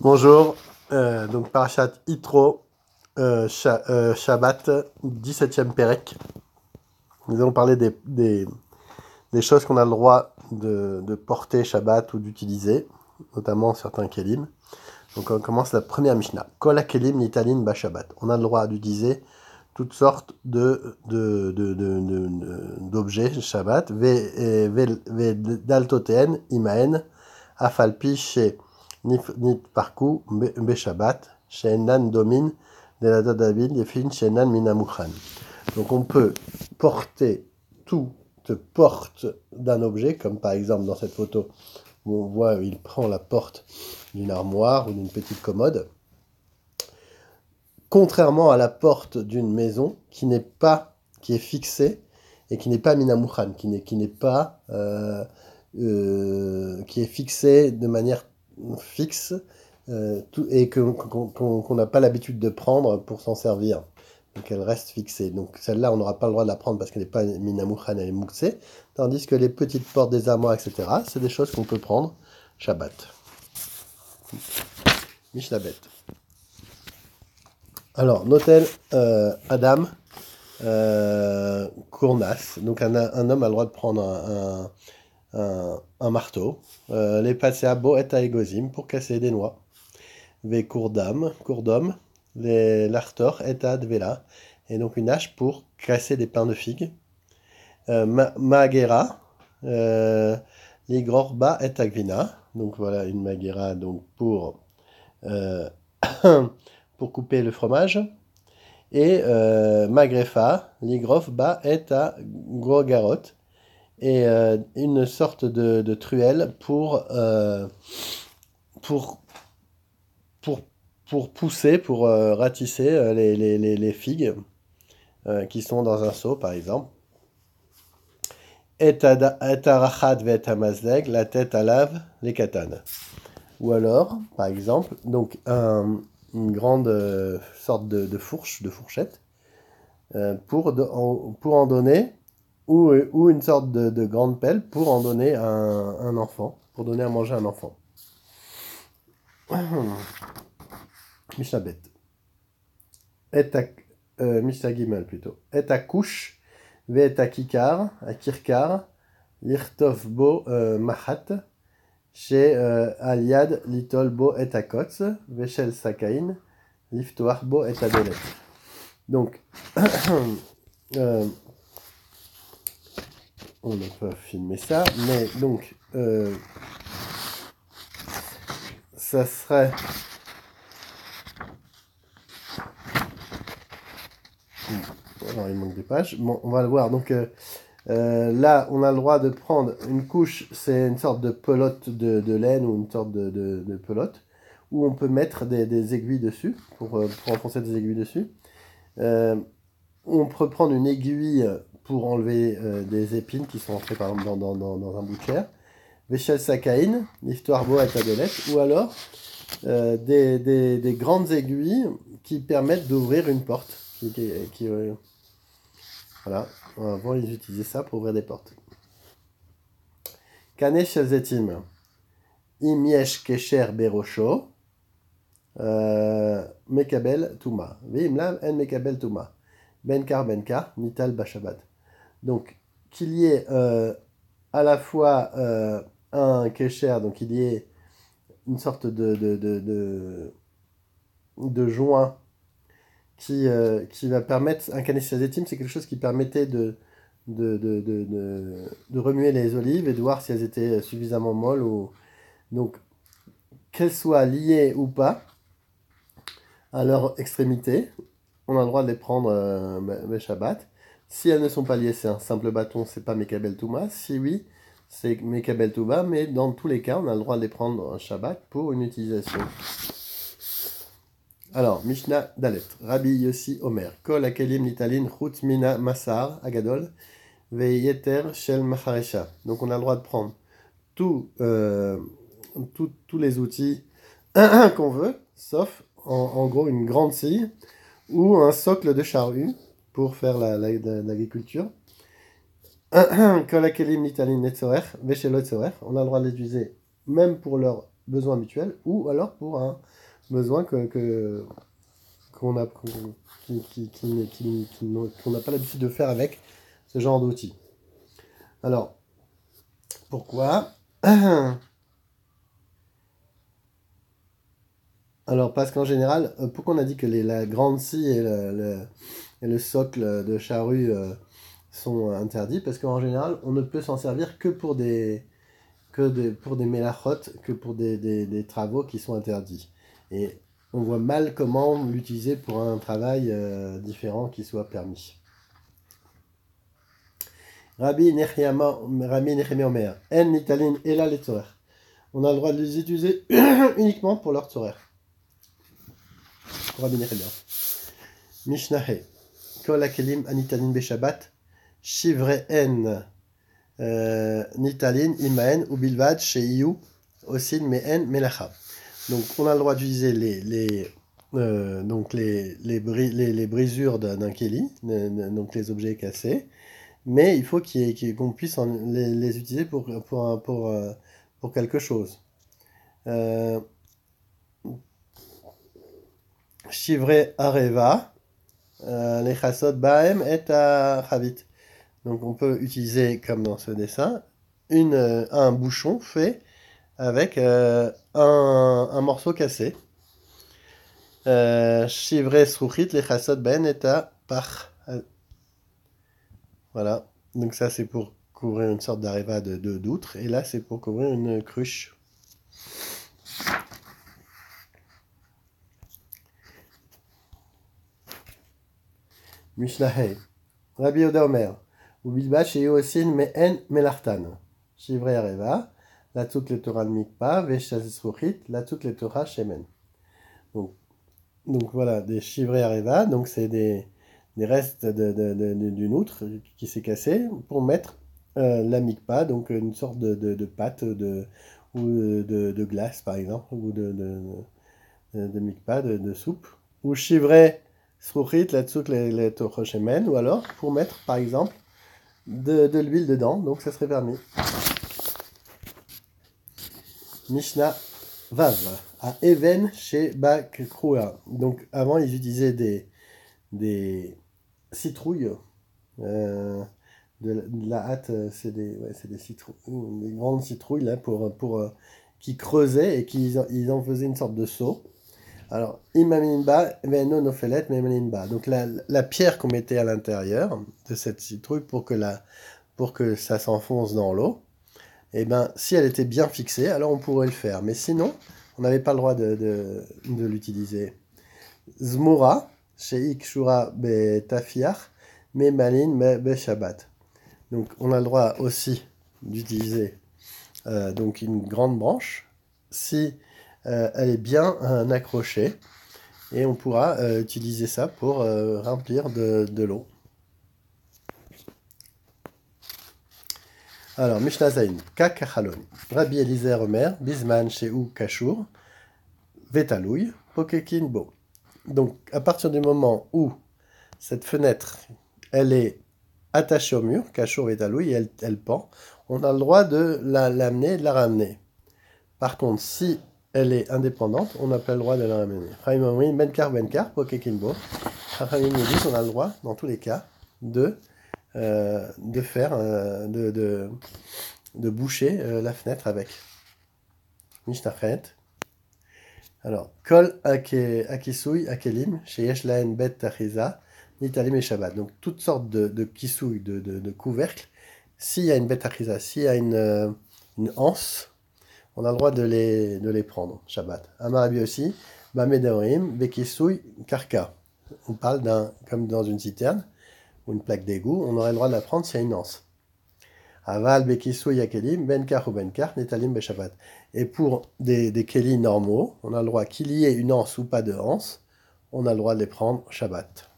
Bonjour, donc Parashat Yitro, Shabbat, 17e Pérec. Nous allons parler des choses qu'on a le droit de porter Shabbat ou d'utiliser, notamment certains kelim. Donc on commence la première Mishnah. Kol kelim nitalin ba Shabbat. On a le droit d'utiliser toutes sortes d'objets Shabbat. Ve daltoten imaen afalpi she nit parku be Shabbat she'enan domin de la David yefin she'enan minamuchan. Donc on peut porter toute porte d'un objet, comme par exemple dans cette photo où on voit il prend la porte d'une armoire ou d'une petite commode, contrairement à la porte d'une maison qui est fixée et qui n'est pas minamuchan, qui est fixée de manière fixe et qu'on n'a pas l'habitude de prendre pour s'en servir. Donc elle reste fixée. Donc celle-là, on n'aura pas le droit de la prendre parce qu'elle n'est pas minamuchan, elle est mouxée. Tandis que les petites portes des armoires, etc., c'est des choses qu'on peut prendre Shabbat. Mishnah Bet. Alors, Notel Adam Kournas. Donc un homme a le droit de prendre un marteau. Les passeabo et aegozim pour casser des noix. Ve kurdam, l'artor et advela. Et donc une hache pour casser des pains de figues. Magera, l'igrorba et agvina. Donc voilà une magera donc pour couper le fromage. Et magrefa, l'igrofba et à grogarot. Et une sorte de truelle pour pousser, pour ratisser les figues qui sont dans un seau, par exemple. Et arachat vet amazleg, la tête à lave, les katanes. Ou alors, par exemple, donc une grande sorte de fourchette, pour en donner, ou une sorte de grande pelle pour en donner à un enfant, pour donner à manger à un enfant. Mishnah Bet. Mishnah Gimel plutôt. Et à couche, ve et à kikar, à kirkar, lirtov bo mahat, chez aliad litol bo et à kotz, vechel sakain, liftoar bo et à dolet. Donc, on n'a pas filmé ça, mais donc, ça serait... Alors, il manque des pages. Bon, on va le voir. Donc, là, on a le droit de prendre une couche, c'est une sorte de pelote de laine ou une sorte de pelote, où on peut mettre des aiguilles dessus, pour enfoncer des aiguilles dessus. On peut prendre une aiguille pour enlever des épines qui sont entrées par exemple dans un bout de chair. Véchel sakaïn, l'histoire beau à tadelette, ou alors des grandes aiguilles qui permettent d'ouvrir une porte. Voilà, avant ils utilisaient ça pour ouvrir des portes. Kane shelzetim, im yesh kesher berosho, mekabel tuma. Vim lam en mekabel tuma. Benkar, nital bashabat. Donc, qu'il y ait à la fois un kesher, donc il y ait une sorte de joint qui va permettre, un kaneshazetim, c'est quelque chose qui permettait de remuer les olives et de voir si elles étaient suffisamment molles. Donc, qu'elles soient liées ou pas à leur extrémité, on a le droit de les prendre Shabbat. Si elles ne sont pas liées, c'est un simple bâton, c'est pas Mekabel Touma. Si oui, c'est Mekabel Touba, mais dans tous les cas, on a le droit de les prendre en Shabbat pour une utilisation. Alors, Mishnah Dalet, Rabbi Yossi Omer, Kol Akelim Nitalin Chutz Mina Masar Agadol, Veyeter Shel Macharesha. Donc on a le droit de prendre tous les outils qu'on veut, sauf en gros une grande scie ou un socle de charrue pour faire l'agriculture. On a le droit de les utiliser même pour leur besoin mutuel ou alors pour un besoin qu'on a, qu'on n'a pas l'habitude de faire avec ce genre d'outils. Alors, pourquoi? Alors, parce qu'en général, pourquoi on a dit que la grande scie et le socle de charrue sont interdits? Parce qu'en général, on ne peut s'en servir que pour pour des mélachot, que pour des travaux qui sont interdits. Et on voit mal comment l'utiliser pour un travail différent qui soit permis. Rabbi Nechemia Omer, En nitalin ela letzorer. On a le droit de les utiliser uniquement pour leur tzorer. Rabbi Nechemia. Mishnahe. Kol hakelim anitalin beshabbat. Shivre en nitalin imaen ou bilvad sheiyu osin meen melacha. Donc on a le droit d'utiliser les brisures d'un keli, donc les objets cassés, mais il faut qu'on puisse les utiliser pour quelque chose. Shivre areva, les chassot baem et chavit. Donc on peut utiliser, comme dans ce dessin, un bouchon fait avec un morceau cassé. Shivre sruchit, les chassot baem et pach. Voilà, donc ça c'est pour couvrir une sorte d'areva d'outre, et là c'est pour couvrir une cruche. Mishnah Hey, Rabbi Yehuda Omer, Ubilba sheyosin meen melartan, Shivre areva, la tzuk le Torah mikpa, veshazisruchit, la tzuk le Torah shemen. Donc voilà, des shivre areva, donc c'est des restes d'une outre qui s'est cassée pour mettre la mikpa, donc une sorte de pâte ou de glace par exemple, ou de mikpa, de soupe, ou chivray sruchit là-dessous les tochochemen, ou alors pour mettre par exemple de l'huile dedans, donc ça serait permis. Mishnah Vav, à Even chez Bakrua. Donc avant ils utilisaient des citrouilles, de la hâte, c'est des citrouilles, des grandes citrouilles là qui creusaient et ils en faisaient une sorte de seau. Alors, imaminba, veno nofelet, memaninba. Donc la pierre qu'on mettait à l'intérieur de cette citrouille pour que ça s'enfonce dans l'eau, et ben si elle était bien fixée, alors on pourrait le faire. Mais sinon, on n'avait pas le droit de l'utiliser. Zmura, sheik shura be tafiach, me malin be shabbat. Donc on a le droit aussi d'utiliser donc une grande branche si elle est bien accrochée, et on pourra utiliser ça pour remplir de l'eau. Alors, Mishnah Zain, Kakachalon, Rabbi Eliezer Omer, Bisman Shehu Kashur, Vetalouy, Pokekin Bo. Donc, à partir du moment où cette fenêtre, elle est attachée au mur, Kashur Vetalouy, et elle pend, on a le droit de l'amener et de la ramener. Par contre, si elle est indépendante, on n'a pas le droit de la ramener. Chaim Benkar, Pokekinbo. Chaim nous dit qu'on a le droit, dans tous les cas, de boucher la fenêtre avec. Mishnachet. Alors, Kol Akisui Akelim, Sheyesh Laen Bet Tachiza, Nitalim et Shabbat. Donc, toutes sortes de kisouilles, de couvercles. S'il y a une Bet Tachiza, s'il y a une anse, on a le droit de les prendre, Shabbat. Amarabi aussi, Bamedaorim, Bekisui, Karka. On parle comme dans une citerne, ou une plaque d'égout, on aurait le droit de la prendre s'il y a une anse. Aval, Bekisui, Yakelim, Benkar ou Benkar, Netalim, Beshabbat. Et pour des kelis normaux, on a le droit qu'il y ait une anse ou pas de anse, on a le droit de les prendre Shabbat.